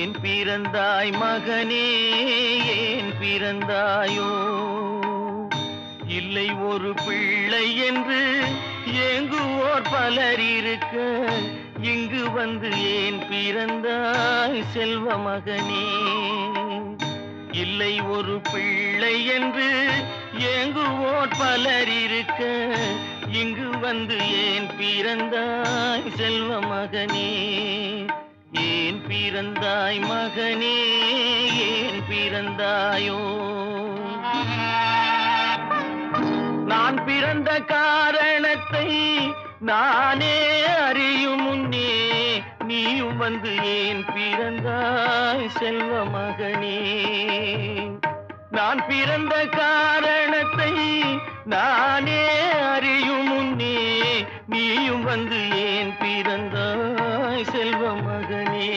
ஏன் பிறந்தாய் மகனே, ஏன் பிறந்தாயோ? இல்லை ஒரு பிள்ளை என்று ஏங்குவோர் பலர் இருக்க, இங்கு வந்து ஏன் பிறந்தாய் செல்வ மகனே? இல்லை ஒரு பிள்ளை என்று ஏங்குவோர் பலர் இருக்க, இங்கு வந்து ஏன் பிறந்தாய் செல்வ மகனே? ஏன் பிறந்தாய் மகனே, ஏன் பிறந்தாயோ? நான் பிறந்த காரணத்தை நானே அறியும் முன்னே, நீயும் வந்து ஏன் பிறந்தாய் செல்வ மகனே? நான் பிறந்த காரணத்தை நானே அறியும் முன்னே, நீயும் வந்து ஏன் பிறந்தாய் செல்வ மகனே?